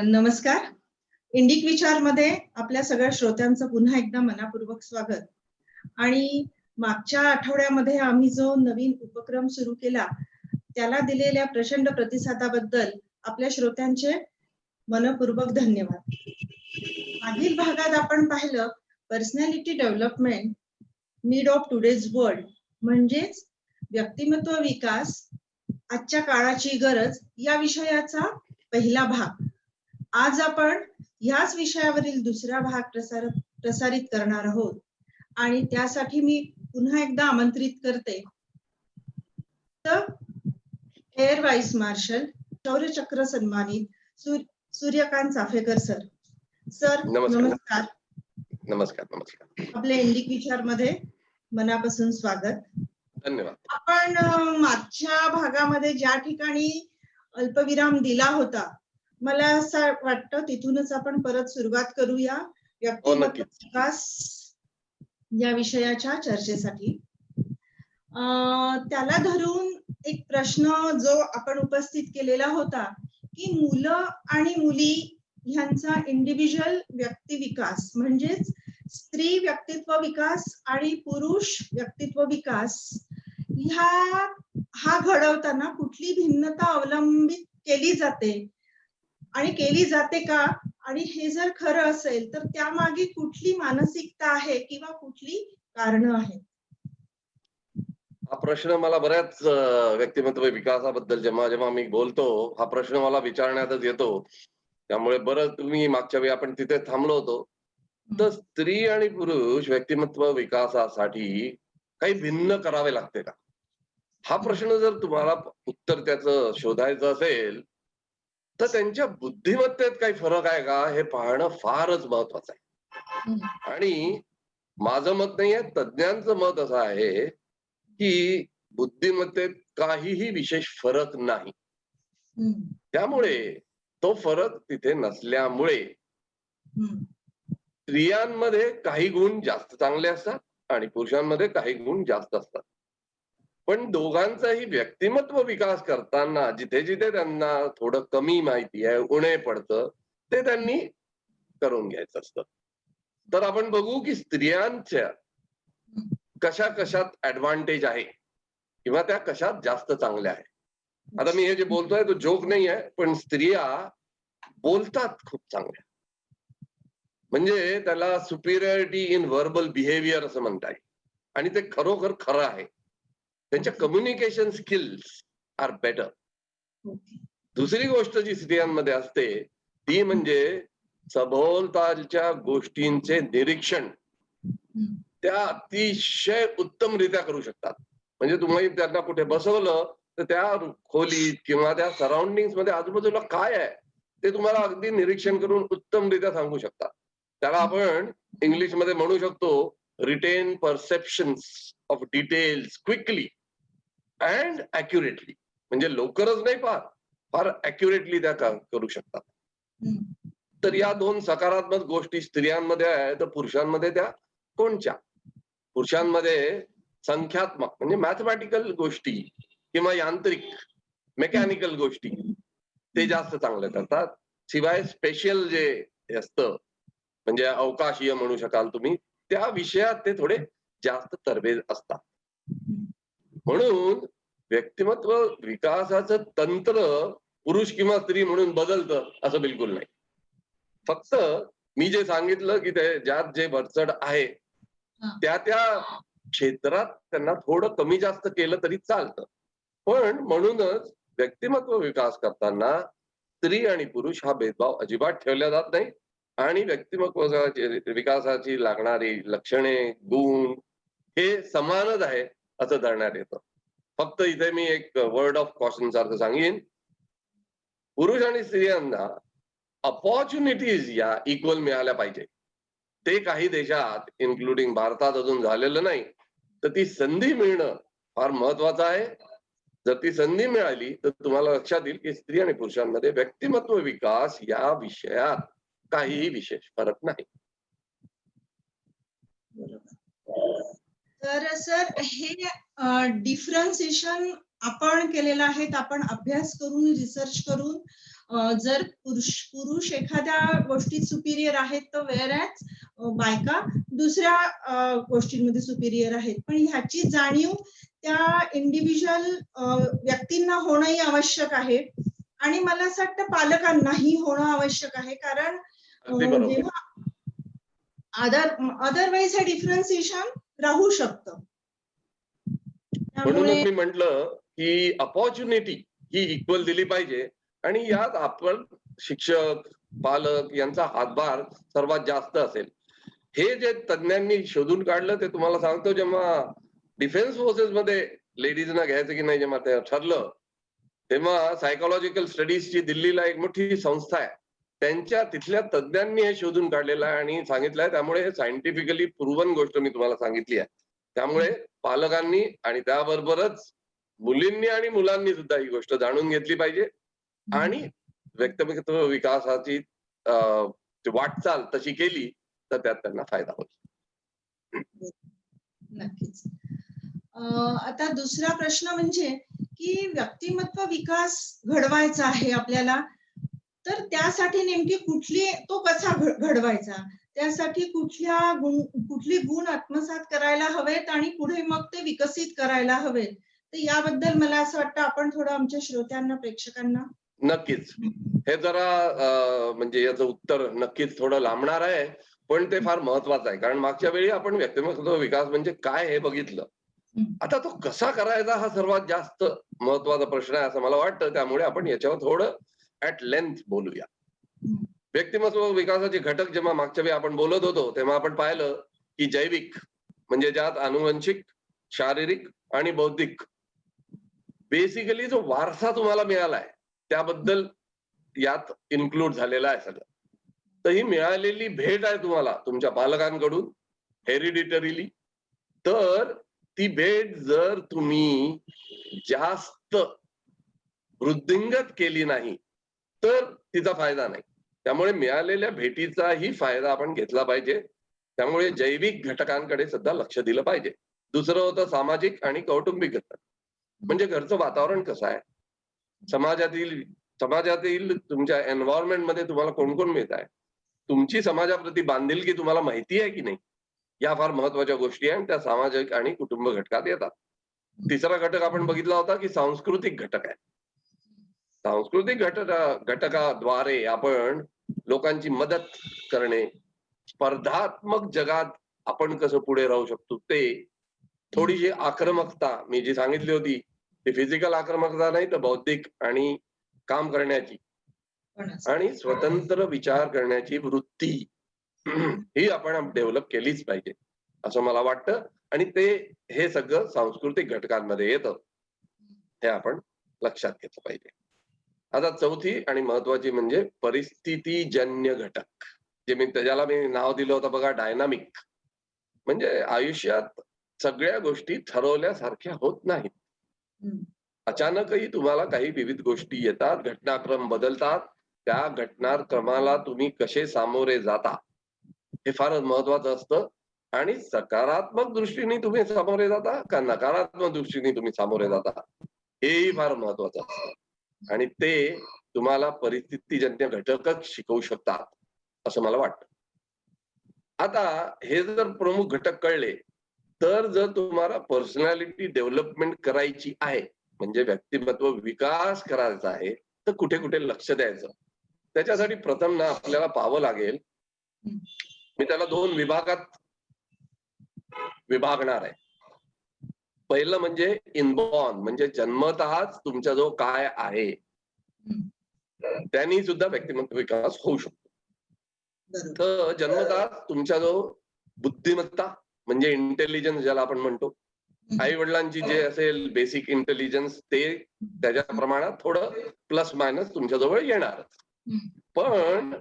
नमस्कार. इंडिक विचारमध्ये आपल्या सगळ्या श्रोत्यांचं पुन्हा एकदा मनापूर्वक स्वागत. आणि मागच्या आठवड्यामध्ये आम्ही जो नवीन उपक्रम सुरू केला त्याला दिलेल्या प्रचंड प्रतिसादाबद्दल आपल्या श्रोत्यांचे मनपूर्वक धन्यवाद. मागील भागात आपण पाहिलं personality development need of today's world, म्हणजेच व्यक्तिमत्व विकास आजच्या काळाची गरज या विषयाचा पहिला भाग. आज आपण ह्याच विषयावरील दुसरा भाग प्रसारित करणार आहोत आणि त्यासाठी मी पुन्हा एकदा आमंत्रित करते एअर व्हाईस मार्शल शौर्य चक्र सन्मानित सूर्यकांत चाफेकर सर. सर नमस्कार. नमस्कार. आपल्या इंडिक विचार मध्ये मनापासून स्वागत. धन्यवाद. आपण मागच्या भागामध्ये ज्या ठिकाणी अल्पविराम दिला होता मला असं वाटतं तिथूनच आपण परत सुरुवात करूया व्यक्तिमत्व विकास या विषयाच्या चर्चेसाठी. त्याला धरून एक प्रश्न जो आपण उपस्थित केलेला होता की मुलं आणि मुली ह्यांचा इंडिव्हिज्युअल व्यक्ती विकास म्हणजेच स्त्री व्यक्तित्व विकास आणि पुरुष व्यक्तित्व विकास हा घडवताना कुठली भिन्नता अवलंबित केली जाते आणि केली जाते का, आणि हे जर खरं असेल तर त्यामागे कुठली मानसिकता आहे किंवा कुठली कारणं आहेत? हा प्रश्न मला बऱ्याच व्यक्तिमत्व विकासाबद्दल जेव्हा मी बोलतो हा प्रश्न मला विचारण्यातच येतो. त्यामुळे बरं तुम्ही मागच्या वेळी आपण तिथे थांबलो होतो. तर स्त्री आणि पुरुष व्यक्तिमत्व विकासासाठी काही भिन्न करावे लागते का, हा प्रश्न जर तुम्हाला उत्तर त्याचं शोधायचं असेल तर त्यांच्या बुद्धिमत्तेत काही फरक आहे का हे पाहणं फारच महत्वाचं आहे. आणि माझं मत नाहीये, तज्ञांचं मत असं आहे की बुद्धिमत्तेत काहीही विशेष फरक नाही. त्यामुळे तो फरक तिथे नसल्यामुळे स्त्रियांमध्ये काही गुण जास्त चांगले असतात आणि पुरुषांमध्ये काही गुण जास्त असतात. पण दोघांचाही व्यक्तिमत्व विकास करताना जिथे जिथे त्यांना थोडं कमी माहिती आहे, उणे पडतं, ते त्यांनी करून घ्यायचं असतं. तर आपण बघू की स्त्रियांच्या कशा कशात ऍडव्हान्टेज आहे किंवा त्या कशात जास्त चांगल्या आहे. आता मी हे जे बोलतोय तो जोक नाही आहे, पण स्त्रिया बोलतात खूप चांगल्या, म्हणजे त्याला सुपिरियरिटी इन व्हर्बल बिहेवियर असं म्हणता येईल आणि ते खरोखर खरं आहे. त्यांच्या कम्युनिकेशन स्किल्स आर बेटर. दुसरी गोष्ट जी स्त्रियांमध्ये असते ती म्हणजे सभोवतालच्या गोष्टींचे निरीक्षण त्या अतिशय उत्तमरित्या करू शकतात. म्हणजे तुम्ही त्यांना कुठे बसवलं तर त्या खोलीत किंवा त्या सराउंडिंग मध्ये आजूबाजूला काय आहे ते तुम्हाला अगदी निरीक्षण करून उत्तमरित्या सांगू शकतात. त्याला आपण इंग्लिश मध्ये म्हणू शकतो retain perceptions of details quickly and accurately. म्हणजे लवकरच नाही, फार अॅक्युरेटली त्या करू शकतात. तर या दोन सकारात्मक गोष्टी स्त्रियांमध्ये आहे, तर पुरुषांमध्ये त्या कोणत्या? पुरुषांमध्ये संख्यात्मक म्हणजे मॅथमॅटिकल गोष्टी किंवा यांत्रिक मेकॅनिकल गोष्टी ते जास्त चांगले करतात. शिवाय स्पेशल जे असतं म्हणजे अवकाशीय म्हणू शकाल तुम्ही, त्या विषयात ते थोडे जास्त तरबेज असतात. म्हणून व्यक्तिमत्व विकासाचं तंत्र पुरुष किंवा स्त्री म्हणून बदलतं असं बिलकुल नाही. फक्त मी जे सांगितलं की ते ज्यात जे वरचढ आहे त्या क्षेत्रात त्यांना थोडं कमी जास्त केलं तरी चालतं. पण म्हणूनच व्यक्तिमत्व विकास करताना स्त्री आणि पुरुष हा भेदभाव अजिबात ठेवला जात नाही आणि व्यक्तिमत्व विकासाची लागणारी लक्षणे गुण हे समानच आहे असं धरण्यात येतं. फक्त इथे मी एक वर्ड ऑफ कॉशन सारखं सांगेन, पुरुष आणि स्त्रियांना अपॉर्च्युनिटीज या इक्वल मिळाल्या पाहिजे. ते काही देशात इन्क्लुडिंग भारतात अजून झालेलं नाही. तर ती संधी मिळणं फार महत्वाचं आहे. जर ती संधी मिळाली तर तुम्हाला लक्षात येईल की स्त्री आणि पुरुषांमध्ये व्यक्तिमत्व विकास या विषयात काहीही विशेष फरक नाही. तर सर हे डिफरन्सिएशन आपण केलेलं आहे, आपण अभ्यास करून रिसर्च करून जर पुरुष एखाद्या गोष्टीत सुपिरियर आहेत तर वेअरॅज बायका दुसऱ्या गोष्टींमध्ये सुपिरियर आहेत. पण ह्याची जाणीव त्या इंडिव्हिज्युअल व्यक्तींना होणंही आवश्यक आहे आणि मला असं वाटतं पालकांनाही होणं आवश्यक आहे. कारण अगदी बरोबर. जेव्हा अदरवाईज हे डिफरन्सिएशन राहू शकतं. त्यामुळे म्हणूनच मी म्हटलं की अपॉर्च्युनिटी ही इक्वल दिली पाहिजे आणि यात आपण शिक्षक, पालक यांचा हातभार सर्वात जास्त असेल. हे जे तज्ञांनी शोधून काढलं ते तुम्हाला सांगतो, जेव्हा डिफेन्स फोर्सेस मध्ये लेडीजना घ्यायचं की नाही जेव्हा ते ठरलं, तेव्हा सायकोलॉजिकल स्टडीजची दिल्लीला एक मोठी संस्था आहे, त्यांच्या तिथल्या तज्ञांनी हे शोधून काढलेलं आहे आणि सांगितलंय. त्यामुळे हे सायंटिफिकली प्रूव्हन गोष्ट मी तुम्हाला सांगितली आहे. त्यामुळे पालकांनी आणि त्याबरोबरच मुलींनी आणि मुलांनी सुद्धा ही गोष्ट जाणून घेतली पाहिजे आणि व्यक्तिमत्व विकासाची वाटचाल तशी केली तर त्यात त्यांना फायदा होईल. नक्कीच. आता दुसरा प्रश्न म्हणजे की व्यक्तिमत्व विकास घडवायचा आहे आपल्याला, तर त्यासाठी नेमकी तो कसा घडवायचा, त्यासाठी कुठली गुण आत्मसात करायला हवेत आणि पुढे मग ते विकसित करायला हवेत, तर याबद्दल मला असं वाटतं आपण थोडं आमच्या श्रोत्यांना, प्रेक्षकांना. नक्कीच हे जरा म्हणजे याचं उत्तर नक्कीच थोडं लांबणार आहे, पण ते फार महत्वाचं आहे. कारण मागच्या वेळी आपण व्यक्तिमत्व विकास म्हणजे काय हे बघितलं. आता तो कसा करायचा हा सर्वात जास्त महत्वाचा प्रश्न आहे असं मला वाटतं. त्यामुळे आपण याच्यावर थोडं ऍट लेंथ बोलूया. व्यक्तिमत्व विकासाचे घटक जेव्हा मागच्या वेळी आपण बोलत होतो तेव्हा आपण पाहिलं की जैविक म्हणजे ज्यात अनुवंशिक, शारीरिक आणि बौद्धिक, बेसिकली जो वारसा तुम्हाला मिळालाय त्याबद्दल यात इन्क्लूड झालेला आहे सगळं. तर ही मिळालेली भेट आहे तुम्हाला तुमच्या पालकांकडून हेरिडिटरीली, तर ती भेट जर तुम्ही जास्त वृद्धिंगत केली नाही तर तिचा फायदा नाही. त्यामुळे मिळालेल्या भेटीचाही फायदा आपण घेतला पाहिजे. त्यामुळे जैविक घटकांकडे सुद्धा लक्ष दिलं पाहिजे. दुसरं होतं सामाजिक आणि कौटुंबिक घटक, म्हणजे घरचं वातावरण कसं आहे, समाजातील तुमच्या एन्व्हायरमेंट मध्ये तुम्हाला कोण कोण मिळत आहे, तुमची समाजाप्रती बांधिलकी तुम्हाला माहिती आहे की नाही, या फार महत्वाच्या गोष्टी आहेत. त्या सामाजिक आणि कुटुंब घटकात येतात. तिसरा घटक आपण बघितला होता की सांस्कृतिक घटक आहे. सांस्कृतिक घटकाद्वारे आपण लोकांची मदत करणे, स्पर्धात्मक जगात आपण कसं पुढे राहू शकतो, ते थोडीशी आक्रमकता मी जी सांगितली होती ती फिजिकल आक्रमकता नाही तर बौद्धिक आणि काम करण्याची आणि स्वतंत्र विचार करण्याची वृत्ती ही आपण डेव्हलप केलीच पाहिजे असं मला वाटतं. आणि ते हे सगळं सांस्कृतिक घटकांमध्ये येतं, हे आपण लक्षात घेतलं पाहिजे. आता चौथी आणि महत्वाची म्हणजे परिस्थितीजन्य घटक, जे ज्याला मी नाव दिलं होतं बघा, डायनामिक. म्हणजे आयुष्यात सगळ्या गोष्टी ठरवल्यासारख्या होत नाहीत. अचानकही तुम्हाला काही विविध गोष्टी येतात, घटनाक्रम बदलतात. त्या घटनाक्रमाला तुम्ही कसे सामोरे जाता हे फार महत्वाचं असतं. आणि सकारात्मक दृष्टीने तुम्ही सामोरे जाता का नकारात्मक दृष्टीने तुम्ही सामोरे जाता हेही फार महत्वाचं असतं. आणि ते तुम्हाला परिस्थितीजन्य घटकच शिकवू शकतात असं मला वाटतं. आता हे जर प्रमुख घटक कळले तर जर तुम्हाला पर्सनॅलिटी डेव्हलपमेंट करायची आहे, म्हणजे व्यक्तिमत्व विकास करायचा आहे, तर कुठे कुठे लक्ष द्यायचं. त्याच्यासाठी प्रथम ना आपल्याला पाहावं लागेल, मी त्याला 2 विभागात विभागणार आहे. पहिलं म्हणजे इनबॉर्न, म्हणजे जन्मतःच तुमचा जो काय आहे त्यांनी सुद्धा व्यक्तिमत्व विकास होऊ शकतो. तर जन्मतः तुमचा जो बुद्धिमत्ता म्हणजे इंटेलिजन्स ज्याला आपण म्हणतो, आई वडिलांची जे असेल बेसिक इंटेलिजन्स ते त्याच्या प्रमाणात थोडं प्लस मायनस तुमच्याजवळ येणार. पण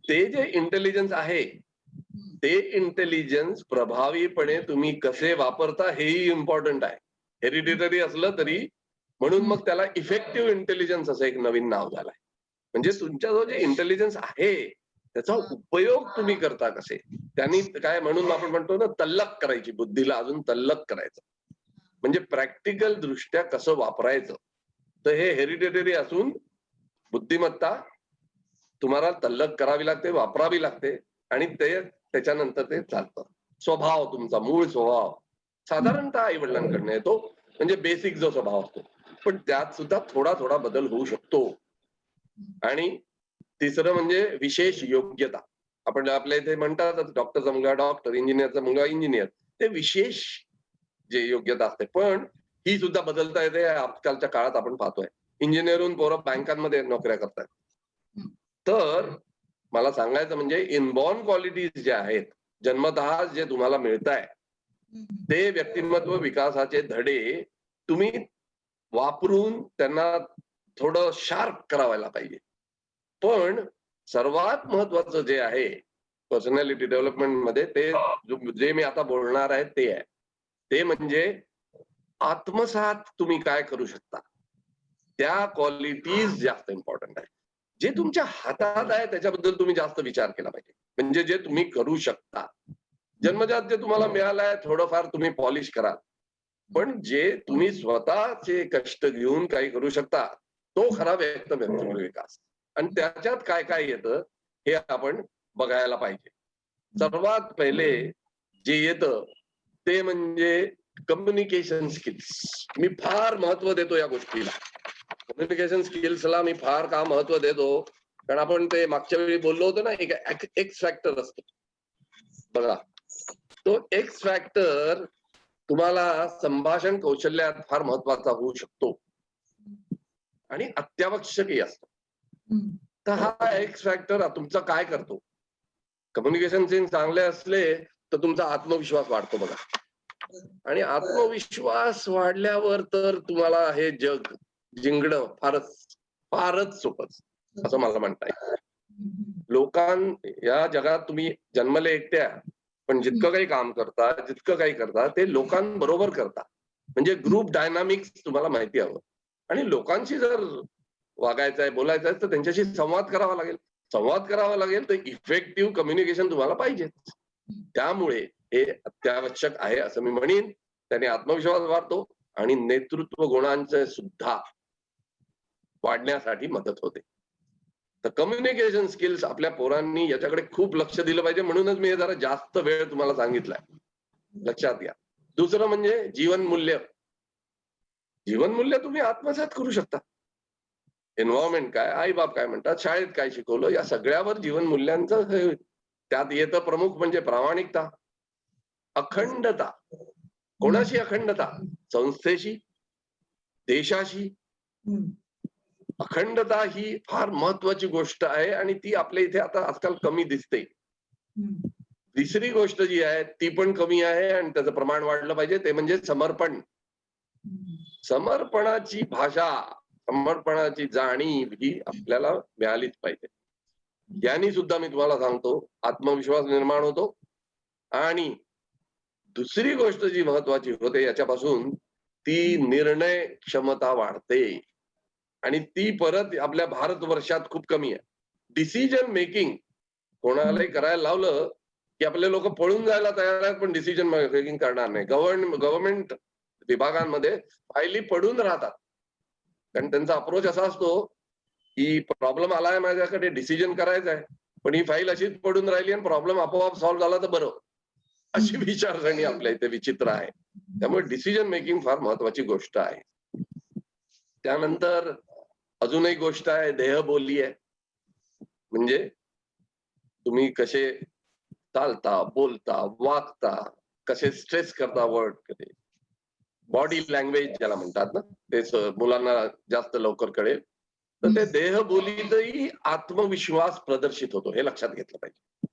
ते जे इंटेलिजन्स आहे ते इंटेलिजन्स प्रभावीपणे तुम्ही कसे वापरता हेही इम्पॉर्टंट आहे. हेरिडिटरी असलं तरी, म्हणून मग त्याला इफेक्टिव्ह इंटेलिजन्स असं एक नवीन नाव झालंय. म्हणजे तुमचा जो जे इंटेलिजन्स आहे त्याचा उपयोग तुम्ही करता कसे, त्यांनी काय म्हणून आपण म्हणतो ना, तल्लक करायची बुद्धीला, अजून तल्लक करायचं, म्हणजे प्रॅक्टिकल दृष्ट्या कसं वापरायचं. तर हे हेरिडिटरी असून बुद्धिमत्ता तुम्हाला तल्लख करावी लागते, वापरावी लागते आणि ते त्याच्यानंतर ते चालतं. स्वभाव, तुमचा मूळ स्वभाव साधारणतः आई वडिलांकडनं येतो, म्हणजे बेसिक जो स्वभाव असतो, पण त्यात सुद्धा थोडा थोडा बदल होऊ शकतो. आणि तिसरं म्हणजे विशेष योग्यता. आपण आपल्या इथे म्हणतात डॉक्टरचा मुलगा डॉक्टर, इंजिनियरचा मुलगा इंजिनियर, ते विशेष जे योग्यता असते. पण ही सुद्धा बदलता येते आजकालच्या काळात आपण पाहतोय. इंजिनिअरहून पोरं बँकांमध्ये नोकऱ्या करतात. तर मला सांगायचं म्हणजे इनबॉर्न क्वालिटीज ज्या आहेत, जन्मतः जे तुम्हाला मिळताय, ते व्यक्तिमत्व विकासाचे धडे तुम्ही वापरून त्यांना थोडं शार्प करावायला पाहिजे. पण सर्वात महत्वाचं जे आहे पर्सनॅलिटी डेव्हलपमेंट मध्ये, ते जे मी आता बोलणार आहे ते आहे. ते म्हणजे आत्मसात तुम्ही काय करू शकता, त्या क्वालिटीज जास्त इम्पॉर्टंट आहे. जे तुमच्या हातात आहे त्याच्याबद्दल तुम्ही जास्त विचार केला पाहिजे. म्हणजे जे तुम्ही करू शकता, जन्मजात जे तुम्हाला मिळालं आहे थोडंफार तुम्ही पॉलिश करा, पण जे तुम्ही स्वतःचे कष्ट घेऊन काही करू शकता, तो खरा व्यक्तिमत्व विकास. आणि त्याच्यात काय काय येतं हे आपण बघायला पाहिजे. सर्वात पहिले जे येतं ते म्हणजे कम्युनिकेशन स्किल्स. मी फार महत्व देतो या गोष्टीला. कम्युनिकेशन स्किल्सला मी फार का महत्व देतो, कारण आपण ते मागच्या वेळी बोललो होतो ना, एक एक्स फॅक्टर असतो बघा. तो एक्स फॅक्टर तुम्हाला संभाषण कौशल्यात फार महत्वाचा होऊ शकतो आणि अत्यावश्यकही असतो. तर हा एक्स फॅक्टर तुमचा काय करतो? कम्युनिकेशन स्किल्स चांगले असले तर तुमचा आत्मविश्वास वाढतो बघा. आणि आत्मविश्वास वाढल्यावर तर तुम्हाला हे जग जिंकणं फारच फारच सोपं असं मला म्हणता येईल. या जगात तुम्ही जन्मले एकट्या, पण जितकं काही काम करता, जितकं काही करता ते लोकांबरोबर करता. म्हणजे ग्रुप डायनामिक्स तुम्हाला माहिती हवं. आणि लोकांशी जर वागायचं आहे, बोलायचं आहे, तर त्यांच्याशी संवाद करावा लागेल. संवाद करावा लागेल तर इफेक्टिव्ह कम्युनिकेशन तुम्हाला पाहिजे. त्यामुळे हे अत्यावश्यक आहे असं मी म्हणेन. त्याने आत्मविश्वास वाढतो आणि नेतृत्व गुणांचे सुद्धा वाढण्यासाठी मदत होते. तर कम्युनिकेशन स्किल्स आपल्या पोरांनी याच्याकडे खूप लक्ष दिलं पाहिजे, म्हणूनच मी जरा जास्त वेळ तुम्हाला सांगितलाय. लक्षात घ्या. दुसरं म्हणजे जीवनमूल्य. जीवनमूल्य तुम्ही आत्मसात करू शकता. एन्व्हायरमेंट काय, आई बाप काय म्हणतात, शाळेत काय शिकवलं, या सगळ्यावर जीवनमूल्यांचं त्यात येतं. प्रमुख म्हणजे प्रामाणिकता, अखंडता. कोणाशी अखंडता? संस्थेशी, देशाशी. अखंडता ही फार महत्वाची गोष्ट आहे आणि ती आपल्या इथे आता आजकाल कमी दिसते. तिसरी गोष्ट जी आहे ती पण कमी आहे आणि त्याचं प्रमाण वाढलं पाहिजे, ते म्हणजे समर्पण. समर्पणाची भाषा, समर्पणाची जाणीव ही आपल्याला मिळालीच पाहिजे. यांनी सुद्धा मी तुम्हाला सांगतो आत्मविश्वास निर्माण होतो. आणि दुसरी गोष्ट जी महत्वाची होते याच्यापासून, ती निर्णय क्षमता वाढते. आणि ती परत आपल्या भारतवर्षात खूप कमी आहे. डिसिजन मेकिंग कोणालाही करायला लावलं की आपले लोक पळून जायला तयार आहेत, पण डिसिजन मेकिंग करणार नाही. गव्हर्नमेंट विभागांमध्ये फायली पडून राहतात, कारण त्यांचा अप्रोच असा असतो की प्रॉब्लेम आलाय माझ्याकडे, डिसिजन करायचा आहे, पण ही फाईल अशीच पडून राहिली आणि प्रॉब्लेम आपोआप सॉल्व्ह झाला तर बरं. अशी विचारसरणी आपल्या इथे विचित्र आहे. त्यामुळे डिसिजन मेकिंग फार महत्वाची गोष्ट आहे. त्यानंतर अजून एक गोष्ट आहे, देहबोली आहे. म्हणजे तुम्ही कसे चालता, बोलता, वागता, कसे स्ट्रेस करता वर्ड कडे. बॉडी लँग्वेज ज्याला म्हणतात ना, तेच मुलांना जास्त लवकर कळेल. तर ते देहबोलीतही आत्मविश्वास प्रदर्शित होतो, हे लक्षात घेतलं पाहिजे.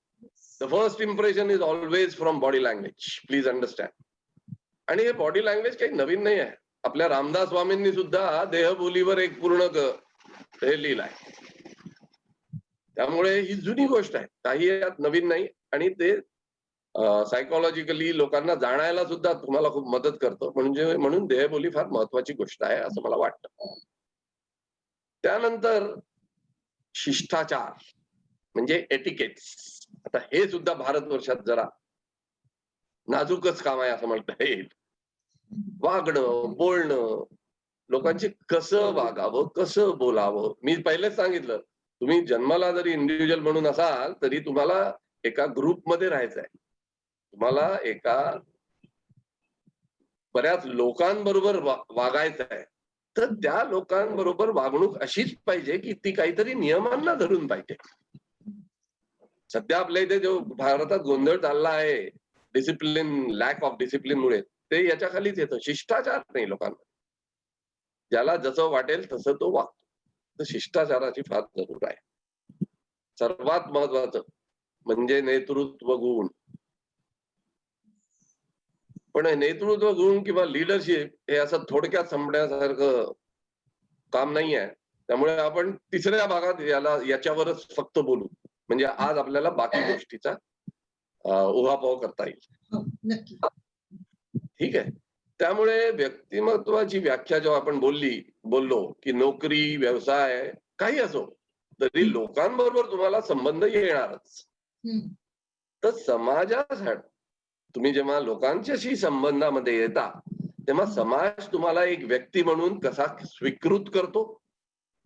The first impression is always from body language, please understand. आणि हे बॉडी लँग्वेज काही नवीन नाही आहे. आपल्या रामदास स्वामींनी सुद्धा देहबोलीवर एक पूर्ण हे लिहिलंय. त्यामुळे ही जुनी गोष्ट आहे, काही यात नवीन नाही. आणि ते सायकोलॉजिकली लोकांना जाणायला सुद्धा तुम्हाला खूप मदत करतो. म्हणजे म्हणून देहबोली फार महत्वाची गोष्ट आहे असं मला वाटतं. त्यानंतर शिष्टाचार म्हणजे एटिकेट्स. आता हे सुद्धा भारतवर्षात जरा नाजूकच काम आहे असं म्हणता येईल. वागणं, बोलणं, लोकांची कसं वागावं, कसं बोलावं. मी पहिलेच सांगितलं, तुम्ही जन्माला जरी इंडिव्हिज्युअल म्हणून असाल, तरी तुम्हाला एका ग्रुपमध्ये राहायचंय. तुम्हाला एका बऱ्याच लोकांबरोबर वागायचं आहे. तर त्या लोकांबरोबर वागणूक अशीच पाहिजे, की ती काहीतरी नियमांना धरून पाहिजे. सध्या आपल्या इथे जो भारतात गोंधळ चालला आहे, डिसिप्लिन, लॅक ऑफ डिसिप्लिनमुळे, ते याच्या खालीच येतं. शिष्टाचार नाही लोकांना. ज्याला जसं वाटेल तसं तो वागतो. तर शिष्टाचाराची फार जरूर आहे. सर्वात महत्वाचं म्हणजे नेतृत्व गुण. पण हे नेतृत्व गुण किंवा लीडरशिप हे असं थोडक्यात संपण्यासारखं काम नाही आहे. त्यामुळे आपण तिसऱ्या भागात याच्यावरच फक्त बोलू. म्हणजे आज आपल्याला बाकी गोष्टीचा उहापोह करता येईल. हो, नक्की. ठीक आहे. त्यामुळे व्यक्तिमत्वाची व्याख्या जेव्हा आपण बोललो की नोकरी, व्यवसाय काही असो, तरी लोकांबरोबर तुम्हाला संबंध येणारच. तर समाजासाठी तुम्ही जेव्हा लोकांच्याशी संबंधामध्ये येता, तेव्हा समाज तुम्हाला एक व्यक्ती म्हणून कसा स्वीकृत करतो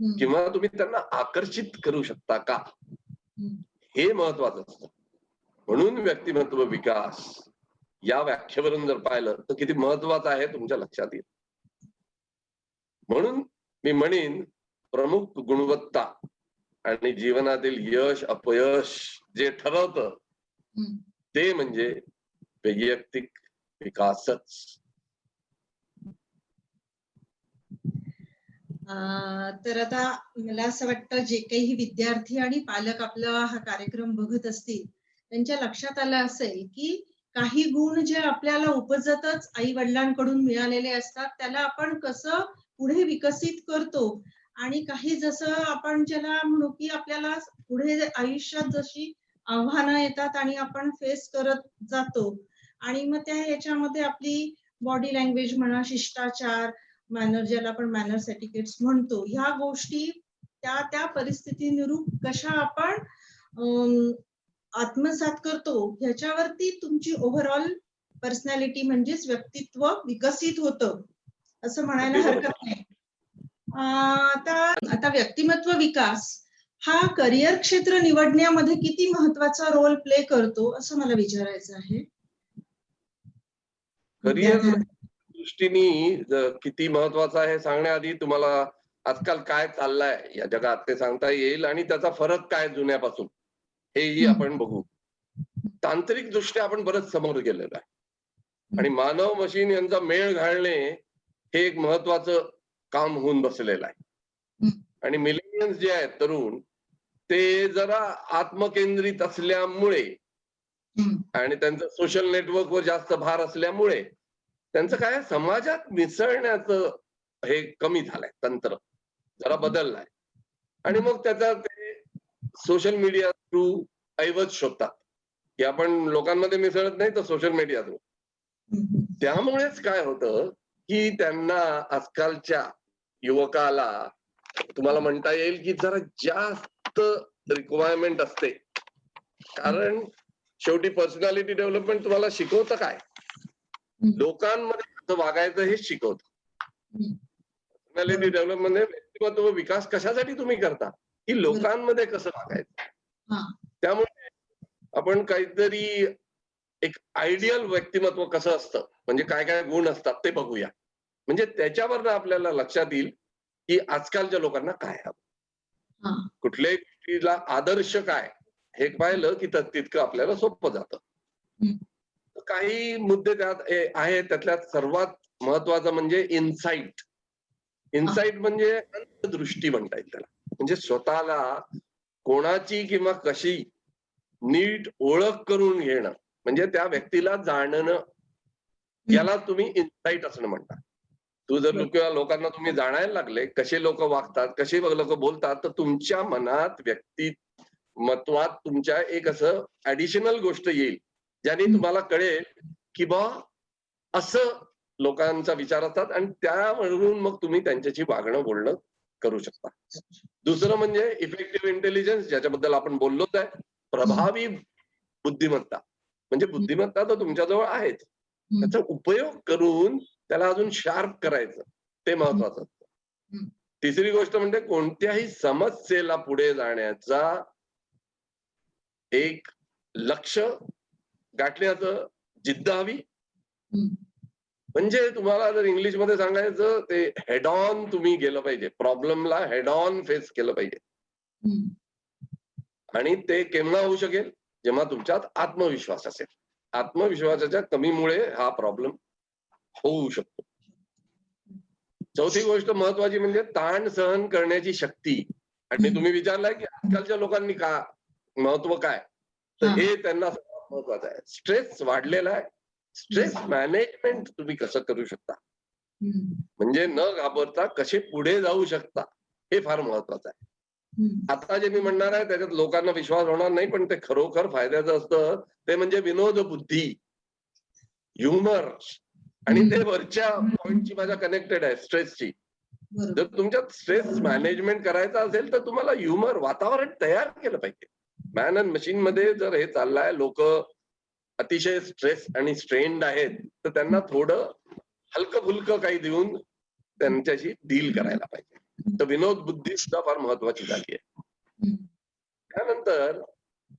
किंवा तुम्ही त्यांना आकर्षित करू शकता का, हे महत्वाचं असतं. म्हणून व्यक्तिमत्व विकास या व्याख्येवरून जर पाहिलं तर किती महत्वाचं आहे तुमच्या लक्षात येईल. म्हणून मी म्हणेन प्रमुख गुणवत्ता आणि जीवनातील यश अपयश जे ठरवतं ते म्हणजे वैयक्तिक विकासच. तर आता मला असं वाटतं जे काही विद्यार्थी आणि पालक आपला हा कार्यक्रम बघत असतील त्यांच्या लक्षात आलं असेल की काही गुण जे आपल्याला उपजतच आई वडिलांकडून मिळालेले असतात त्याला आपण कसं पुढे विकसित करतो आणि काही जसं आपण ज्याला म्हणू की आपल्याला पुढे आयुष्यात जशी आव्हानं येतात आणि आपण फेस करत जातो आणि मग त्या याच्यामध्ये आपली बॉडी लँग्वेज म्हणा, शिष्टाचार, मॅनर ज्याला आपण मॅनर्स एटिकेट्स म्हणतो, ह्या गोष्टी त्या त्या परिस्थितीनुरूप कशा आपण आत्मसात करतो ह्याच्यावरती तुमची ओव्हरऑल पर्सनॅलिटी म्हणजेच व्यक्तित्व विकसित होतं असं म्हणायला हरकत नाही. आता व्यक्तिमत्व विकास हा करिअर क्षेत्र निवडण्यामध्ये किती महत्वाचा रोल प्ले करतो असं मला विचारायचं आहे. करिअर दृष्टीने किती महत्वाचं आहे सांगण्याआधी तुम्हाला आजकाल काय चाललंय या जगात ते सांगता येईल आणि त्याचा फरक काय जुन्यापासून हेही आपण बघू. तांत्रिक दृष्ट्या आपण बरंच समोर गेलेलो आहे आणि मानव मशीन यांचा मेळ घालणे हे एक महत्वाचं काम होऊन बसलेलं आहे. आणि मिलेनियन्स जे आहेत तरुण ते जरा आत्मकेंद्रित असल्यामुळे आणि त्यांचं सोशल नेटवर्कवर जास्त भार असल्यामुळे त्यांचं काय समाजात मिसळण्याचं हे कमी झालंय, तंत्र जरा बदललाय आणि मग त्याचा ते सोशल मीडिया थ्रू ऐवज शोधतात की आपण लोकांमध्ये मिसळत नाही तर सोशल मीडिया थ्रू. त्यामुळेच काय होतं की त्यांना आजकालच्या युवकाला तुम्हाला म्हणता येईल की जरा जास्त रिक्वायरमेंट असते. कारण शेवटी पर्सनॅलिटी डेव्हलपमेंट तुम्हाला शिकवतं काय, लोकांमध्ये कसं वागायचं हे शिकवतं. पर्सनॅलिटी डेव्हलपमेंट व्यक्तिमत्व विकास कशासाठी तुम्ही करता की लोकांमध्ये कसं वागायचं. त्यामुळे आपण काहीतरी एक आयडियल व्यक्तिमत्व कसं असतं म्हणजे काय काय गुण असतात ते बघूया. म्हणजे त्याच्यावरनं आपल्याला लक्षात येईल की आजकालच्या लोकांना काय हवं, कुठल्याही गोष्टीला आदर्श काय हे पाहिलं की तितकं आपल्याला सोपं जातं. काही मुद्दे त्यात आहेत. त्यातल्यात सर्वात महत्वाचं म्हणजे इन्साइट. इन्साइट म्हणजे अंतर्दृष्टी म्हणता येईल त्याला. म्हणजे स्वतःला कोणाची किंवा कशी नीट ओळख करून घेणं म्हणजे त्या व्यक्तीला जाणणं, याला तुम्ही इन्साइट असं म्हणता. तू जर लोकांना तुम्ही जाणायला लागले कसे लोक वागतात, कसे लोक बोलतात, तर तुमच्या मनात व्यक्तिमत्वात तुमच्या एक असं ऍडिशनल गोष्ट येईल ज्याने तुम्हाला कळेल की बा असं लोकांचा विचार असतात आणि त्यावरून मग तुम्ही त्यांच्याशी वागणं बोलणं करू शकता. दुसरं म्हणजे इफेक्टिव्ह इंटेलिजन्स, ज्याच्याबद्दल आपण बोललोच आहे. प्रभावी बुद्धिमत्ता म्हणजे बुद्धिमत्ता तर तुमच्याजवळ आहेच, त्याचा उपयोग करून त्याला अजून शार्प करायचं, ते महत्वाचं असतं. हम्म. तिसरी गोष्ट म्हणजे कोणत्याही समस्येला पुढे जाण्याचा एक लक्ष गाठण्याचं जिद्द हवी. हम्म. म्हणजे तुम्हाला जर इंग्लिशमध्ये सांगायचं ते हेड ऑन तुम्ही गेलं पाहिजे, प्रॉब्लेमला हेड ऑन फेस केलं पाहिजे. हम्म. आणि ते केव्हा होऊ शकेल, जेव्हा तुमच्यात आत्मविश्वास असेल. आत्मविश्वासाच्या कमीमुळे हा प्रॉब्लेम होऊ शकतो. चौथी गोष्ट महत्वाची म्हणजे ताण सहन करण्याची शक्ती. आणि तुम्ही विचारलाय की आजकालच्या लोकांनी का महत्व काय, तर हा. हे त्यांना महत्वाचं आहे. स्ट्रेस वाढलेला आहे. स्ट्रेस मॅनेजमेंट तुम्ही कसं करू शकता, हम्म. म्हणजे न घाबरता कसे पुढे जाऊ शकता, हे फार महत्वाचं आहे. हम्म. आता जे मी म्हणणार आहे त्याच्यात लोकांना विश्वास होणार नाही, पण ते खरोखर फायद्याचं असतं. ते म्हणजे विनोद बुद्धी, ह्युमर. आणि ते वरच्या पॉइंटची माझ्या कनेक्टेड आहे, स्ट्रेसची. बरोबर. जर तुमच्यात स्ट्रेस मॅनेजमेंट करायचा असेल तर तुम्हाला ह्युमर वातावरण तयार केलं पाहिजे. मॅन अँड मशीन मध्ये जर हे चाललंय, लोक अतिशय स्ट्रेस आणि स्ट्रेन्ड आहेत, तर त्यांना थोडं हलकं फुलकं काही देऊन त्यांच्याशी डील करायला पाहिजे. तर विनोद बुद्धी सुद्धा फार महत्वाची झाली आहे. हम्म. त्यानंतर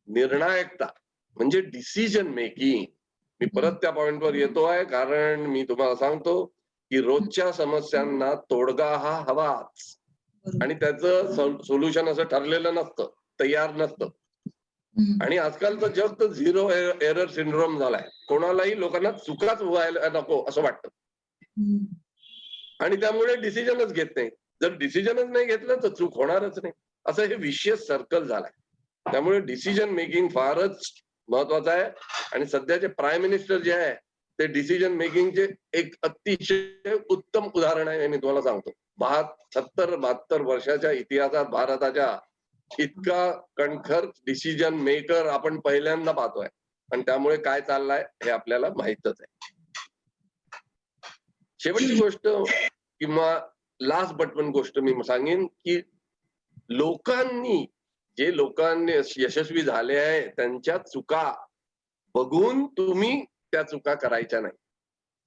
निर्णायकता म्हणजे डिसिजन मेकिंग. मी परत त्या पॉइंटवर येतो आहे, कारण मी तुम्हाला सांगतो की रोजच्या समस्यांना तोडगा हा हवाच. बरोबर. आणि त्याचं सोल्युशन असं ठरलेलं नसतं, तयार नसतं. हम्म. आणि आजकालचं जग तर झिरो एरर सिंड्रोम झालाय. कोणालाही लोकांना चुकाच व्हायला नको असं वाटतं. हम्म. आणि त्यामुळे डिसिजनच घेत नाही. जर डिसिजनच नाही घेतलं तर चूक होणारच नाही, असं हे विशियस सर्कल झालाय. त्यामुळे डिसिजन मेकिंग फारच महत्वाचं आहे. आणि सध्याचे प्राईम मिनिस्टर जे आहे ते डिसिजन मेकिंगचे एक अतिशय उत्तम उदाहरण आहे, हे मी तुम्हाला सांगतो. 70-72 वर्षाच्या इतिहासात भारताच्या इतका कणखर डिसिजन मेकर आपण पहिल्यांदा पाहतोय. आणि त्यामुळे काय चाललंय हे आपल्याला माहितच आहे. शेवटची गोष्ट किंवा लास्ट बट वन गोष्ट मी सांगेन की लोकांनी यशस्वी झाले आहे त्यांच्या चुका बघून तुम्ही त्या चुका करायच्या नाही.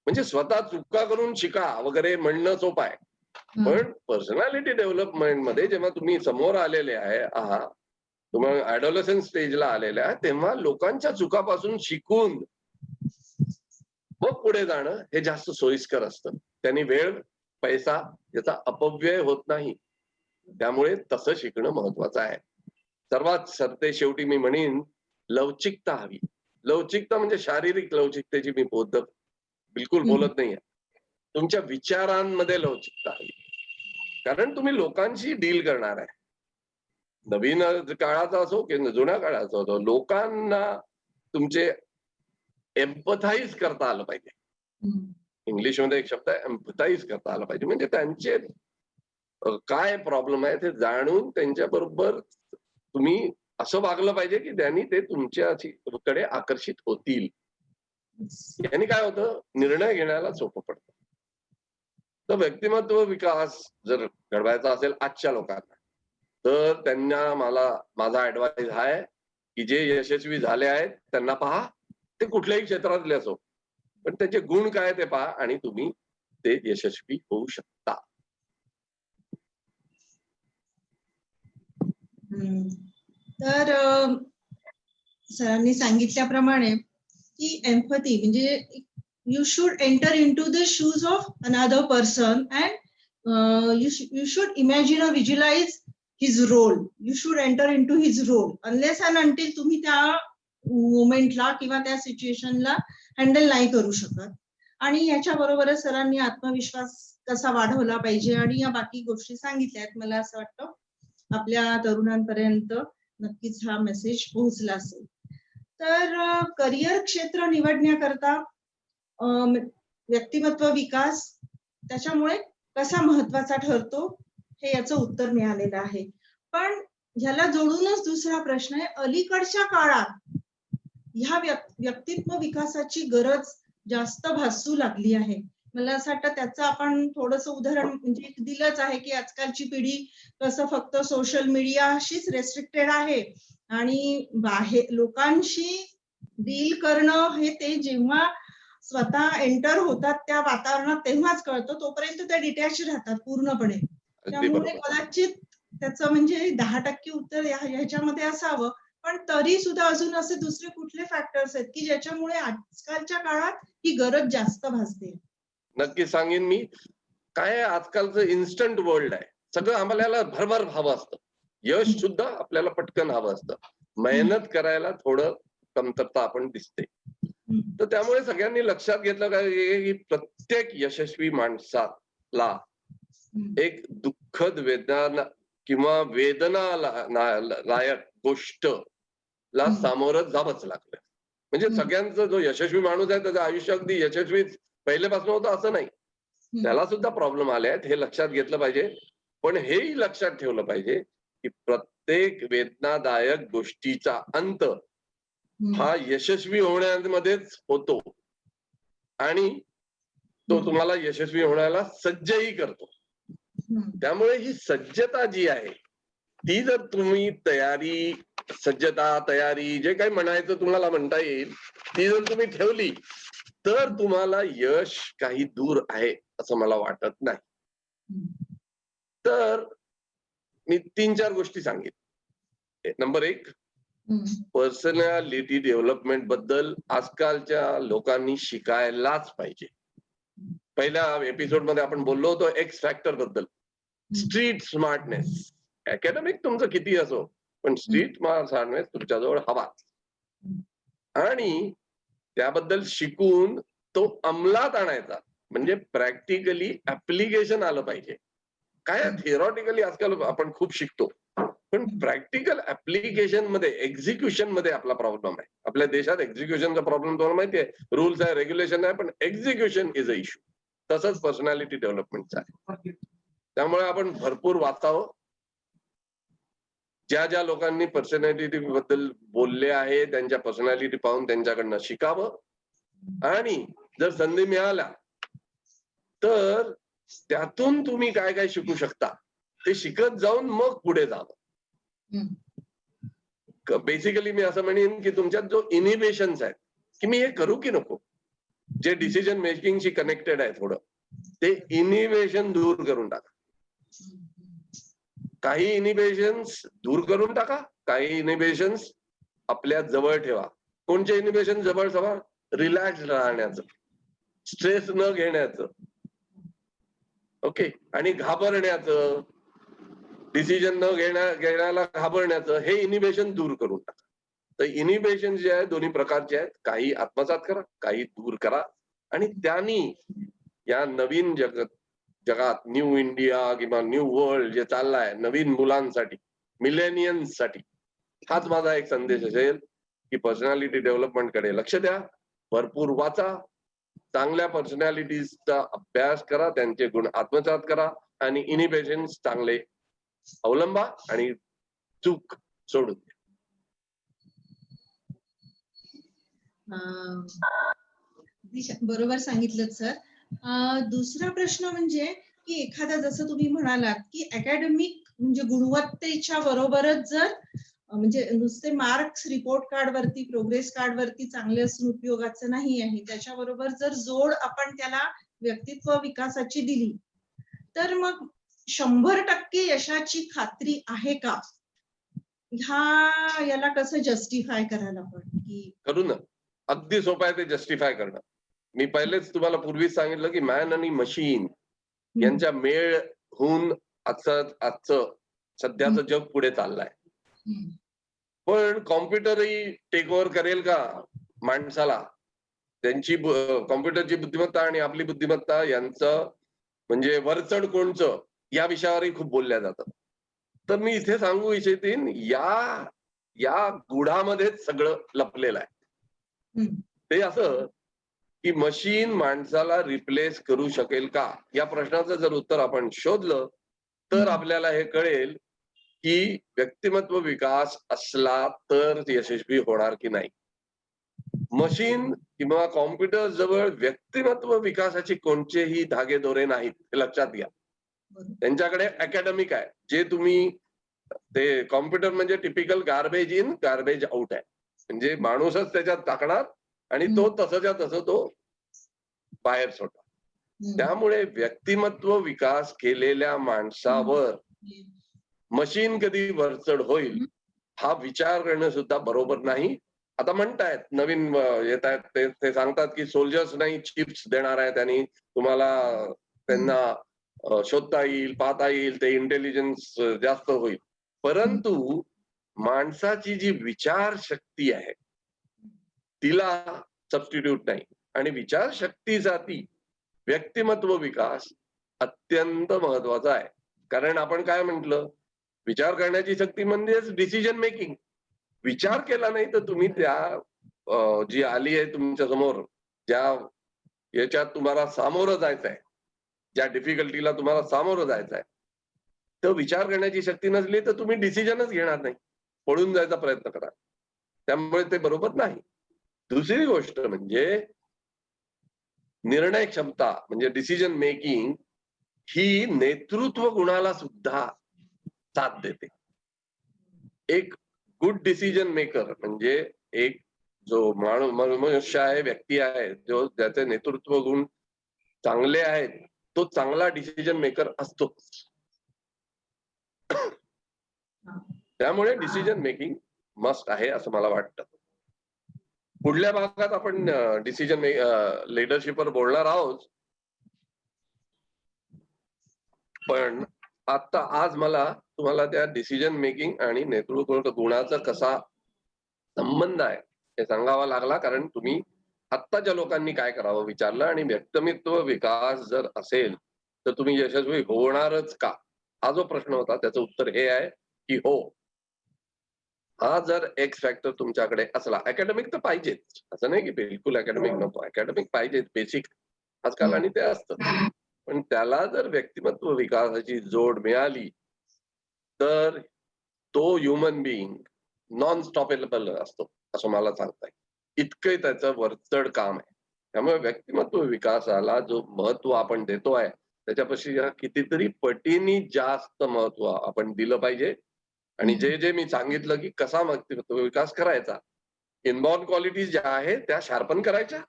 म्हणजे स्वतः चुका करून शिका वगैरे म्हणणं सोपं आहे, पण पर्सनॅलिटी डेव्हलपमेंट मध्ये जेव्हा तुम्ही समोर आलेले आहात, तुम्हाला ऍडोलसन्स स्टेजला आलेले आहे, तेव्हा लोकांच्या चुकापासून शिकून मग पुढे जाणं हे जास्त सोयीस्कर असतं. त्यांनी वेळ पैसा याचा अपव्यय होत नाही. त्यामुळे तसं शिकणं महत्वाचं आहे. सर्वात सरते शेवटी मी म्हणेन लवचिकता हवी. लवचिकता म्हणजे शारीरिक लवचिकतेची मी बिलकुल बोलत नाहीये. तुमच्या विचारांमध्ये लवचिकता हवी. कारण तुम्ही लोकांशी डील करणार आहे. नवीन काळाचा असो की जुन्या काळाचा असो, लोकांना तुमचे एम्पथाइज करता आलं पाहिजे. इंग्लिशमध्ये एक शब्द आहे एम्पथाइज करता आलं पाहिजे. म्हणजे त्यांचे काय प्रॉब्लेम आहे ते जाणून त्यांच्याबरोबर तुम्ही असं वागलं पाहिजे की त्यांनी ते तुमच्याकडे आकर्षित होतील. यांनी काय होतं, निर्णय घेण्याला सोपं पडतं. तर व्यक्तिमत्व विकास जर घडवायचा असेल आजच्या लोकांना, तर त्यांना माझा ऍडवाइस आहे की जे यशस्वी झाले आहेत त्यांना पहा, ते कुठल्याही क्षेत्रातले असो, पण त्याचे गुण काय ते पहा आणि तुम्ही ते यशस्वी होऊ शकता. तर सरांनी सांगितल्याप्रमाणे की एम्पॅथी म्हणजे you should enter into the shoes of another person and you should imagine or visualize his role. You should enter into his role. Unless and until तुम्ही त्या मोमेंटला किंवा त्या सिच्युएशनला हँडल नाही करू शकत. आणि याच्या बरोबरच सरांनी आत्मविश्वास कसा वाढवला पाहिजे आणि या बाकी गोष्टी सांगितल्यात. मला असं वाटतं आपल्या तरुणांपर्यंत नक्कीच हा मेसेज पोहोचला असेल. तर करिअर क्षेत्र निवडण्याकरता व्यक्तिमत्व विकास त्याच्यामुळे कसा महत्वाचा ठरतो हे याचं उत्तर मिळालेलं आहे. पण ह्याला जोडूनच दुसरा प्रश्न आहे, अलीकडच्या काळात ह्या व्यक्तित्व विकासाची गरज जास्त भासू लागली आहे. मला असं वाटतं त्याचं आपण थोडंसं उदाहरण म्हणजे दिलंच आहे की आजकालची पिढी कसं फक्त सोशल मीडियाशीच रेस्ट्रिक्टेड आहे आणि बाहेर लोकांशी डील करणं हे ते जेव्हा स्वतः एंटर होतात त्या वातावरणात तेव्हाच कळतं, तोपर्यंत ते डिटॅच राहतात पूर्णपणे. अगदी त्यामुळे बरोबर. कदाचित त्याचं म्हणजे 10% उत्तर ह्याच्यामध्ये असावं. पण तरी सुद्धा अजून असे दुसरे कुठले फॅक्टर्स आहेत, की ज्याच्यामुळे आजकालच्या काळात ही गरज जास्त भासते? नक्की सांगेन मी. काय आहे, आजकालचं इन्स्टंट वर्ल्ड आहे. सगळं आम्हाला भरभर हवं असतं. यश हं, सुद्धा आपल्याला पटकन हवं असतं. हं, मेहनत करायला थोडं कमतरता आपण दिसते. हं, तर त्यामुळे सगळ्यांनी लक्षात घेतलं पाहिजे की प्रत्येक यशस्वी माणसाला हं, एक दुःखद वेदना किंवा लायक गोष्ट ला हं, सामोरं जावंच लागलं. म्हणजे हं, सगळ्यांचा जो यशस्वी माणूस आहे त्याचं आयुष्य अगदी यशस्वी पहिल्यापासून होतं असं नाही. हं, त्याला सुद्धा प्रॉब्लेम आले आहेत हे लक्षात घेतलं पाहिजे. पण हेही लक्षात ठेवलं पाहिजे की प्रत्येक वेदनादायक गोष्टीचा अंत हं, हा यशस्वी होण्यामध्येच होतो आणि तो हं, तुम्हाला यशस्वी होण्याला सज्जही करतो. हं, त्यामुळे ही सज्जता जी आहे ती जर तुम्ही तयारी जे काही म्हणायचं तुम्हाला म्हणता येईल ती जर तुम्ही ठेवली तर तुम्हाला यश काही दूर आहे असं मला वाटत नाही. हं, तर मी 3-4 गोष्टी सांगेन. नंबर 1, हं, पर्सनॅलिटी डेव्हलपमेंट बद्दल आजकालच्या लोकांनी शिकायलाच पाहिजे. पहिल्या एपिसोड मध्ये आपण बोललो होतो एक्स फॅक्टर बद्दल. हं, स्ट्रीट स्मार्टनेस. अकॅडमिक तुमचं किती असो, पण हं, स्ट्रीट स्मार्टनेस तुमच्याजवळ हवाच. हं, आणि त्याबद्दल शिकून तो अंमलात आणायचा. म्हणजे प्रॅक्टिकली ऍप्लिकेशन आलं पाहिजे. काय हं, थिअरॉटिकली आजकाल आपण खूप शिकतो. पण हं. प्रॅक्टिकल ऍप्लिकेशन मध्ये, एक्झिक्युशन मध्ये आपला प्रॉब्लेम आहे. आपल्या देशात एक्झिक्युशनचा प्रॉब्लेम तुम्हाला माहिती आहे. रूल्स आहे, रेग्युलेशन आहे, पण एक्झिक्युशन इज अ इश्यू. तसंच पर्सनॅलिटी डेव्हलपमेंटचा आहे. त्यामुळे आपण भरपूर वाचावं. ज्या ज्या लोकांनी पर्सनॅलिटी बद्दल बोलले आहे त्यांच्या पर्सनॅलिटी पाहून त्यांच्याकडनं शिकावं आणि जर संधी मिळाल्या तर त्यातून तुम्ही काय काय शिकू शकता ते शिकत जाऊन मग पुढे जावं. हं, बेसिकली मी असं म्हणेन की तुमच्यात जो इनिबिशन्स आहेत की मी हे करू की नको, जे हं, डिसिजन मेकिंगशी कनेक्टेड आहे थोडं, ते इनिबिशन दूर करून टाका. काही इनिबिशन्स दूर करून टाका, काही इनिबिशन्स आपल्या जवळ ठेवा. कोणचे इनिबिशन जवळ ठेवा? रिलॅक्स राहण्याचं, स्ट्रेस न घेण्याचं, ओके, आणि घाबरण्याचं, डिसिजन न घेण्याला घाबरण्याचं, हे इनिबिशन दूर करून टाका. तर इनिबिशन जे आहे दोन्ही प्रकारचे आहेत. काही आत्मसात करा, काही दूर करा आणि त्यांनी या नवीन जगात न्यू इंडिया किंवा न्यू वर्ल्ड जे चाललाय नवीन मुलांसाठी, मिलेनियन्स साठी, हाच माझा एक संदेश असेल की पर्सनॅलिटी डेव्हलपमेंट कडे लक्ष द्या, भरपूर वाचा, चांगल्या पर्सनॅलिटीजचा अभ्यास करा, त्यांचे गुण आत्मसात करा आणि इनिबिशन्स चांगले अवलंबा आणि चूक सोडून द्या. बरोबर सांगितलं सर. दुसरा प्रश्न म्हणजे की एखादा जसं तुम्ही म्हणालात की अकॅडमिक म्हणजे गुणवत्तेच्या बरोबरच जर म्हणजे नुसते मार्क्स रिपोर्ट कार्ड वरती, प्रोग्रेस कार्ड वरती चांगले असून उपयोगाचं नाही आहे. त्याच्याबरोबर जर जोड आपण त्याला व्यक्तित्व विकासाची दिली, तर मग 100% यशाची खात्री आहे का? याला कसं जस्टिफाय करायला आपण की करू ना. अगदी सोपं आहे ते जस्टिफाय करणं. मी पहिलेच तुम्हाला पूर्वीच सांगितलं की मॅन आणि मशीन हं, यांच्या मेळ होऊन आजचं हं, सध्याचं जग पुढे चाललंय. हं, पण कॉम्प्युटरही टेक ओव्हर करेल का माणसाला? त्यांची कॉम्प्युटरची बुद्धिमत्ता आणि आपली बुद्धिमत्ता यांचं म्हणजे वरचढ कोणचं या विषयावरही खूप बोलल्या जातं. तर मी इथे सांगू इच्छितीन या या गुढामध्येच सगळं लपलेलं आहे. हं, ते असं की मशीन माणसाला रिप्लेस करू शकेल का? या प्रश्नाचं जर उत्तर आपण शोधलं तर हं, आपल्याला हे कळेल की व्यक्तिमत्व विकास असला तर यशस्वी होणार की नाही. मशीन किंवा कॉम्प्युटर जवळ व्यक्तिमत्व विकासाचे कोणतेही धागेदोरे नाहीत, हे लक्षात घ्या. बरोबर. त्यांच्याकडे अकॅडमिक आहे. जे तुम्ही ते कॉम्प्युटर म्हणजे typical garbage in garbage out आहे. म्हणजे माणूसच त्याच्यात टाकणार आणि हं, तो तसंच्या तसं तो बाहेर सोडा. हम्म. त्यामुळे व्यक्तिमत्व विकास केलेल्या माणसावर मशीन कधी वरचढ होईल हा विचार करणं सुद्धा बरोबर नाही. आता म्हणतायत नवीन येत आहेत ते सांगतात की सोल्जर्स नाही चिप्स देणार आहेत आणि तुम्हाला त्यांना शोधता येईल, पाहता येईल, ते इंटेलिजन्स जास्त होईल. परंतु माणसाची जी विचारशक्ती आहे तिला सबस्टिट्यूट नाही. आणि विचारशक्तीसाठी व्यक्तिमत्व विकास अत्यंत महत्वाचा आहे. कारण आपण काय म्हटलं, विचार करण्याची शक्ती म्हणजेच डिसिजन मेकिंग. विचार केला नाही तर तुम्ही त्या जी आली आहे तुमच्या समोर, ज्या याच्यात तुम्हाला सामोरं जायचं आहे, ज्या डिफिकल्टीला तुम्हाला सामोरं जायचं आहे, तर विचार करण्याची शक्ती नसली तर तुम्ही डिसिजनच घेणार नाही, पळून जायचा प्रयत्न करा. त्यामुळे ते बरोबर नाही. दुसरी गोष्ट म्हणजे निर्णय क्षमता म्हणजे डिसिजन मेकिंग ही नेतृत्व गुणाला सुद्धा साथ देते. एक गुड डिसिजन मेकर म्हणजे एक जो मनुष्य आहे, व्यक्ती आहे, जो ज्याचे नेतृत्व गुण चांगले आहेत, तो चांगला डिसिजन मेकर असतो. त्यामुळे डिसिजन मेकिंग मस्ट आहे असं मला वाटतं. पुढल्या भागात आपण डिसिजन लीडरशिपवर बोलणार आहोत. पण आता आज मला तुम्हाला त्या डिसिजन मेकिंग आणि नेतृत्व गुणाचा कसा संबंध आहे हे सांगावा लागला. कारण तुम्ही आत्ताच्या लोकांनी काय करावं विचारलं आणि व्यक्तिमत्व विकास जर असेल तर तुम्ही यशस्वी होणारच का, हा जो प्रश्न होता त्याचं उत्तर हे आहे की हो. हा जर एक्स फॅक्टर तुमच्याकडे असला, अकॅडमिक तर पाहिजेच, असं नाही की बिलकुल अकॅडमिक नको, अकॅडमिक पाहिजेच बेसिक आजकाल आणि ते असतं. पण त्याला जर व्यक्तिमत्व विकासाची जोड मिळाली तर तो ह्युमन बिईंग नॉन स्टॉपेबल असतो असं मला सांगता येईल. इतकं त्याचं वरचढ काम आहे. त्यामुळे व्यक्तिमत्व विकासाला जो महत्व आपण देतो आहे त्याच्यापाशी कितीतरी पटीने जास्त महत्व आपण दिलं पाहिजे. आणि जे जे मी सांगितलं की कसा व्यक्तिमत्व विकास करायचा, इनबॉर्न क्वालिटीज ज्या आहेत त्या शार्पन करायच्या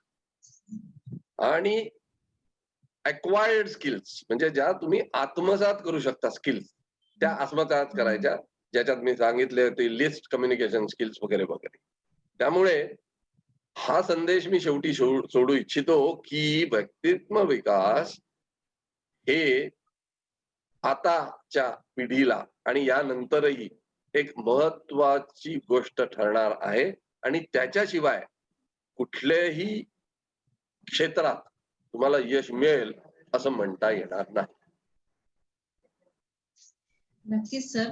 आणि अक्वायर्ड स्किल्स म्हणजे ज्या तुम्ही आत्मसात करू शकता स्किल्स त्या आत्मसात करायच्या, ज्याच्यात मी सांगितले ते लिस्ट, कम्युनिकेशन स्किल्स वगैरे वगैरे. त्यामुळे हा संदेश मी शेवटी सोडू इच्छितो की व्यक्तित्व विकास हे आताच्या पिढीला आणि यानंतरही एक महत्वाची गोष्ट ठरणार आहे. आणि त्याच्याशिवाय कुठल्याही क्षेत्रात तुम्हाला यश मिळेल असं म्हणता येणार नाही. नक्कीच सर.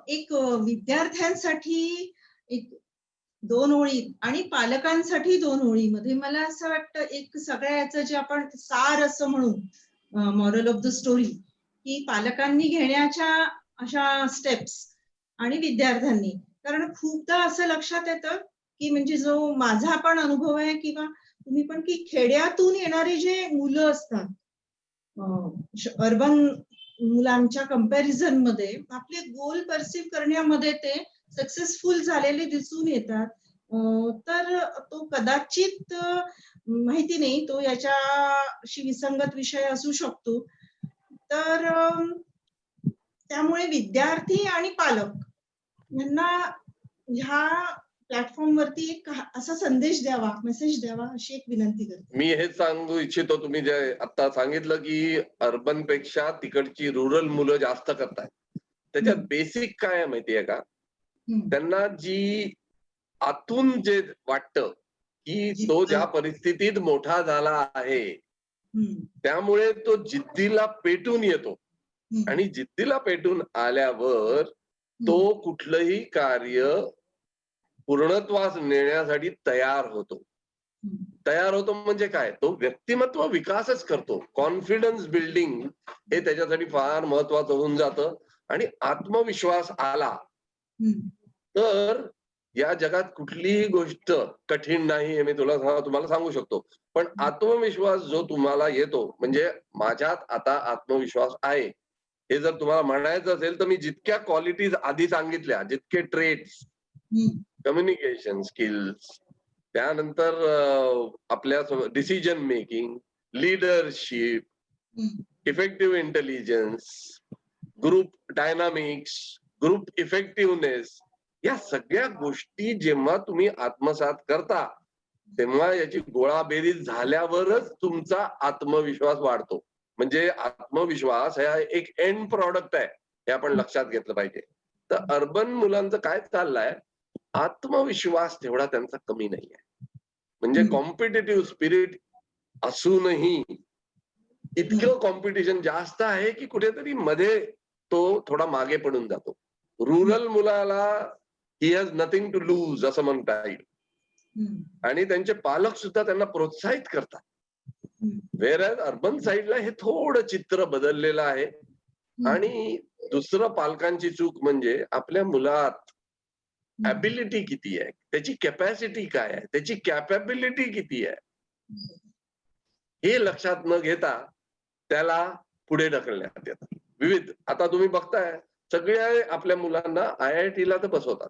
एक विद्यार्थ्यांसाठी एक 2 ओळी आणि पालकांसाठी 2 ओळीमध्ये मला असं वाटतं एक सगळ्या याचं जे आपण सार असं म्हणू मॉरल ऑफ द स्टोरी की पालकांनी घेण्याच्या अशा स्टेप्स आणि विद्यार्थ्यांनी, कारण खूपदा असं लक्षात येतं की म्हणजे जो माझा पण अनुभव आहे किंवा तुम्ही पण की खेड्यातून येणारे जे मुलं असतात अर्बन मुलांच्या कंपॅरिझन मध्ये आपले गोल परसिव्ह करण्यामध्ये ते सक्सेसफुल झालेले दिसून येतात. तर तो कदाचित माहिती नाही तो याच्याशी विसंगत विषय असू शकतो. तर त्यामुळे विद्यार्थी आणि पालक यांना ह्या प्लॅटफॉर्म वरती एक असा संदेश द्यावा, मेसेज द्यावा अशी एक विनंती करते. मी हेच सांगू इच्छितो, तुम्ही जे आता सांगितलं की अर्बन पेक्षा तिकडची रुरल मुलं जास्त करतायत, त्याच्यात बेसिक काय आहे माहितीये का, त्यांना जी आतून जे वाटतं की तो ज्या परिस्थितीत मोठा झाला आहे त्यामुळे तो जिद्दीला पेटून येतो आणि जिद्दीला पेटून आल्यावर तो कुठलंही कार्य पूर्णत्वास नेण्यासाठी तयार होतो. तयार होतो म्हणजे काय, तो व्यक्तिमत्व विकासच करतो. कॉन्फिडन्स बिल्डिंग हे त्याच्यासाठी फार महत्वाचं होऊन जातं. आणि आत्मविश्वास आला तर या जगात कुठलीही गोष्ट कठीण नाही हे मी तुम्हाला सांगू शकतो. पण आत्मविश्वास जो तुम्हाला येतो म्हणजे माझ्यात आता आत्मविश्वास आहे हे जर तुम्हाला म्हणायचं असेल तर मी जितक्या क्वालिटीज आधी सांगितल्या, जितके ट्रेट्स, कम्युनिकेशन स्किल्स, त्यानंतर आपल्या decision making, leadership, effective intelligence, group dynamics, group effectiveness, या सगळ्या गोष्टी जेव्हा तुम्ही आत्मसात करता तेव्हा याची गोळाबेरीज झाल्यावरच तुमचा आत्मविश्वास वाढतो. म्हणजे आत्मविश्वास हा एक एंड प्रॉडक्ट आहे, हे आपण लक्षात घेतलं पाहिजे. तर अर्बन मुलांचं काय चाललंय, आत्मविश्वास तेवढा त्यांचा कमी नाहीये. म्हणजे कॉम्पिटिटिव्ह स्पिरिट असूनही इतकं कॉम्पिटिशन जास्त आहे की कुठेतरी मध्ये तो थोडा मागे पडून जातो. रुरल मुलाला he has nothing to lose असं म्हणता येईल, आणि त्यांचे पालक सुद्धा त्यांना प्रोत्साहित करतात. वेअर अर्बन साईडला हे थोडं चित्र बदललेलं आहे. आणि दुसरं पालकांची चूक म्हणजे आपल्या मुलात ऍबिलिटी किती आहे, त्याची कॅपॅसिटी काय आहे, त्याची कॅपेबिलिटी किती आहे, हे लक्षात न घेता त्याला पुढे ढकलण्यात येतात. विविध, आता तुम्ही बघताय सगळे आपल्या मुलांना IIT ला तर बसवतात.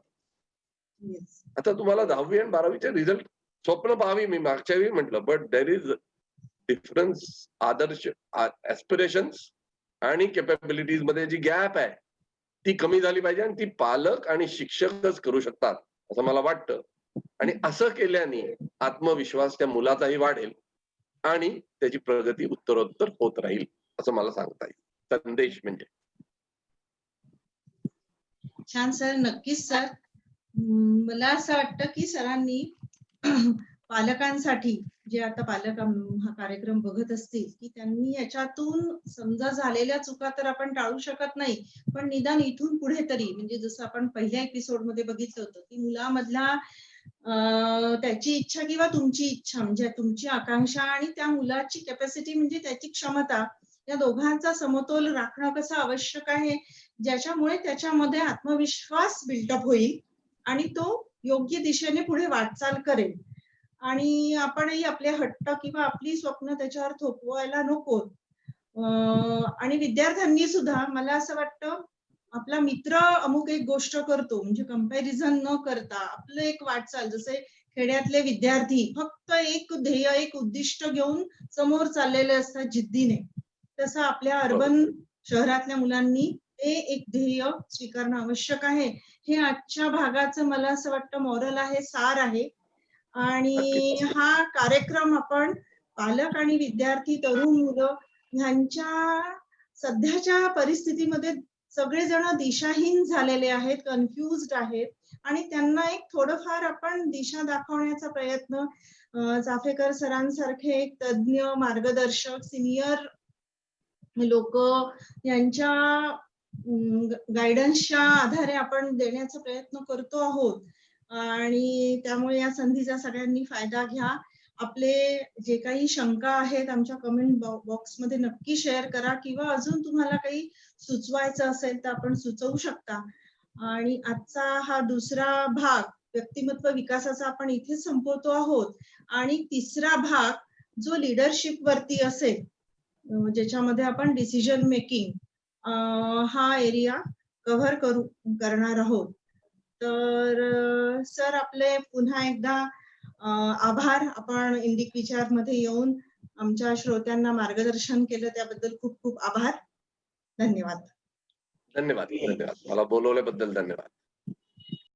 आता तुम्हाला 10वी आणि 12वीचे रिझल्ट स्वप्न पाहावी, मी मागच्या वेळी म्हटलं, बट देर इज डिफरन्स. आदर्श ऍस्पिरेशन्स आणि कॅपेबिलिटीज मध्ये जी गॅप आहे ती कमी झाली पाहिजे, आणि ती पालक आणि शिक्षकच करू शकतात असं मला वाटतं. आणि असं केल्याने आत्मविश्वास त्या मुलाचाही वाढेल आणि त्याची प्रगती उत्तरोत्तर होत राहील असं मला सांगता येईल. संदेश म्हणजे छान सर, नक्कीच सर. मला असं वाटतं की सरांनी पालकांसाठी, जे आता पालक हा कार्यक्रम बघत असतील, की त्यांनी याच्यातून समजा झालेल्या चुका तर आपण टाळू शकत नाही, पण निदान इथून पुढे तरी, म्हणजे जसं आपण पहिल्या एपिसोड मध्ये बघितलं होतं की मुलामधला त्याची इच्छा किंवा तुमची इच्छा, म्हणजे तुमची आकांक्षा आणि त्या मुलाची कॅपॅसिटी म्हणजे त्याची क्षमता, या दोघांचा समतोल राखणं कसं आवश्यक आहे, ज्याच्यामुळे त्याच्यामध्ये आत्मविश्वास बिल्डअप होईल आणि तो योग्य दिशेने पुढे वाटचाल करेल. आणि आपणही आपले हट्ट किंवा आपली स्वप्न त्याच्यावर थोपवायला नको. आणि विद्यार्थ्यांनी सुद्धा, मला असं वाटतं, आपला मित्र अमुक एक गोष्ट करतो म्हणजे कंपॅरिझन न करता आपलं एक वाटचाल, जसे खेड्यातले विद्यार्थी फक्त एक ध्येय, एक उद्दिष्ट घेऊन समोर चाललेले असतात जिद्दीने, तसं आपल्या अर्बन शहरातल्या मुलांनी ते एक ध्येय स्वीकारणं आवश्यक आहे. हे आजच्या भागाचं मला असं वाटतं मॉरल आहे, सार आहे. आणि हा कार्यक्रम आपण पालक आणि विद्यार्थी, तरुण मुलं ह्यांच्या सध्याच्या परिस्थितीमध्ये सगळेजण दिशाहीन झालेले आहेत, कन्फ्युज्ड आहेत, आणि त्यांना एक थोडंफार आपण दिशा दाखवण्याचा प्रयत्न, चाफेकर सरांसारखे एक तज्ञ मार्गदर्शक सिनियर लोक यांच्या गायडन्सच्या आधारे आपण देण्याचा प्रयत्न करतो आहोत. आणि त्यामुळे या संधीचा सगळ्यांनी फायदा घ्या. आपले जे काही शंका आहेत आमच्या कमेंट बॉक्समध्ये नक्की शेअर करा, किंवा अजून तुम्हाला काही सुचवायचं असेल तर आपण सुचवू शकता. आणि आजचा हा दुसरा भाग व्यक्तिमत्व विकासाचा आपण इथे संपवतो आहोत. आणि तिसरा भाग जो लिडरशिप वरती असेल, ज्याच्यामध्ये आपण डिसिजन मेकिंग हा एरिया कव्हर करणार आहोत. तर सर, आपले पुन्हा एकदा आभार. आपण इंडिक विचारमध्ये येऊन आमच्या श्रोत्यांना मार्गदर्शन केलं त्याबद्दल खूप खूप आभार. धन्यवाद. धन्यवाद. मला बोलवल्याबद्दल धन्यवाद.